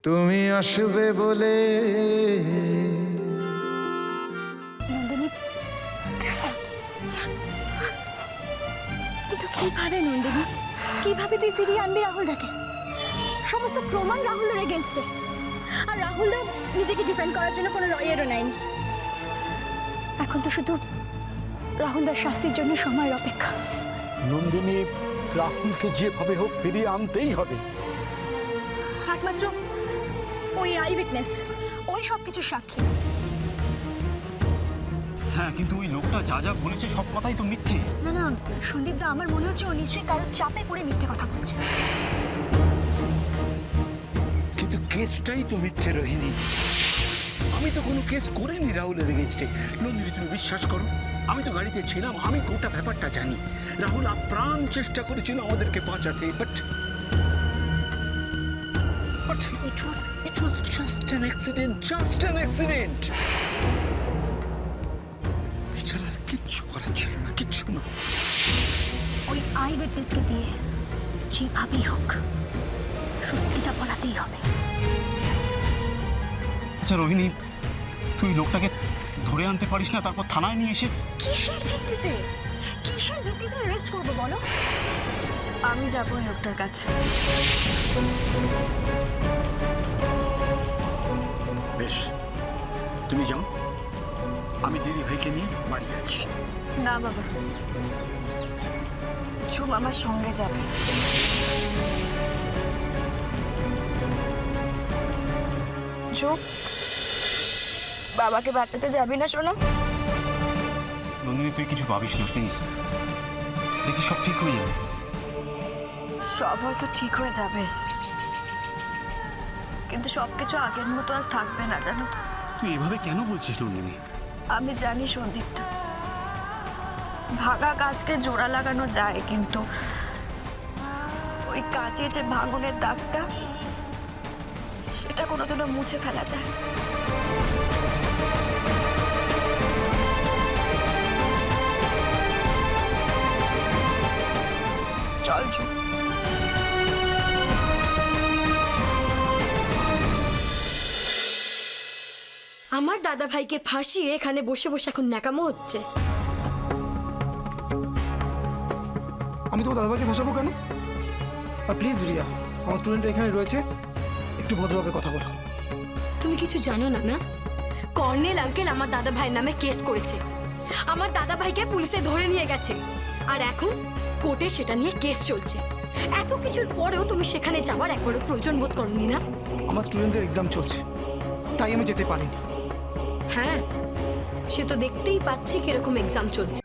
তুমি আসবে বলে নন্দিনী, কিন্তু কিভাবে নন্দিনী, কিভাবে তুই ফিরিয়ে আনবি রাহুলদাকে? সমস্ত প্রমাণ রাহুলের এগেনস্টে, আর রাহুলদা নিজেকে ডিফেন্ড করার জন্য কোনো লয়ারও নেয়নি। এখন তো শুধু রাহুলদার শাস্তির জন্য সময়ের অপেক্ষা। নন্দিনী, রাহুলকে যেভাবে হোক ফিরিয়ে আনতেই হবে। একমাত্র ওই আই উইটনেস, ওই সব কিছু সাক্ষী। হ্যাঁ, কিন্তু ওই লোকটা যা যা বলেছে সব কথাই তো মিথ্যে। না না সন্দীপ দা, আমার মনে হচ্ছে ও নিশ্চয়ই কারোর চাপে পড়ে মিথ্যে কথা বলছে। কিন্তু কেসটাই তো মিথ্যে, রোহিণী। আমি তো কোনো কেস করিনি রাহুলের এগেইনস্টে। নন্দিনী, তুমি বিশ্বাস করো, আমি তো গাড়িতে ছিলাম, আমি গোটা ব্যাপারটা জানি। রাহুল আপ্রাণ চেষ্টা করেছিল আমাদেরকে বাঁচাতে, but it was just an accident. বেচারার কিচ্ছু করার ছিল না, কিচ্ছু না। ওই আই উইটনেসকে দিয়ে যেভাবেই হোক সত্যিটা বলাতেই হবে। আচ্ছা রোহিণী, তুই লোকটাকে ধরে আনতে পারিস না, তারপর থানায় নিয়ে এসে? কিসের ভিত্তিতে অ্যারেস্ট করবো বলো? আমি যাবো ওই লোকটার কাছে। বেশ, তুমি যাও, আমি দিদি ভাইকে নিয়ে বাড়ি যাচ্ছি। না বাবা, ঝুম আমার সঙ্গে যাবে। ঝুম, বাবাকে বাঁচাতে যাবি না শোনো? নন্দিনী, তুই কিছু ভাবিস না প্লিজ, দেখি সব ঠিক হয়ে যাবে। সব হয়তো ঠিক হয়ে যাবে, কিন্তু সবকিছু আগের মতো আর থাকবে না, জানো তো? তুই এভাবে কেন বলছিস নন্দিনী? আমি জানি সন্দীপটা, ভাঙা কাজকে জোড়া লাগানো যায়, কিন্তু ওই কাজে যে ভাঙনের দাগটা, সেটা কোনোদিনও মুছে ফেলা যায় না। চল ঝুম। আমার দাদা ভাইকে ফাঁসিয়ে এখানে বসে বসে এখন ন্যাকামো হচ্ছে। আমি তোমার দাদাভাইকে ভাসাবো কেন? আর প্লিজ রিয়া, আমার স্টুডেন্ট এখানে রয়েছে, একটু ভদ্রভাবে কথা বলো। তুমি কিছু জানো না না? কর্নেল আঙ্কেল আমার দাদা ভাইয়ের নামে কেস করেছে, আমার দাদা ভাইকে পুলিশে ধরে নিয়ে গেছে, আর এখন কোর্টে সেটা নিয়ে কেস চলছে। এত কিছুর পরেও তুমি সেখানে যাওয়ার একবারও প্রয়োজন বোধ করোনি না? আমার স্টুডেন্টের এক্সাম চলছে, তাই আমি যেতে পারিনি। হ্যাঁ, সে তো দেখতেই পাচ্ছি কিরকম এক্সাম চলছে।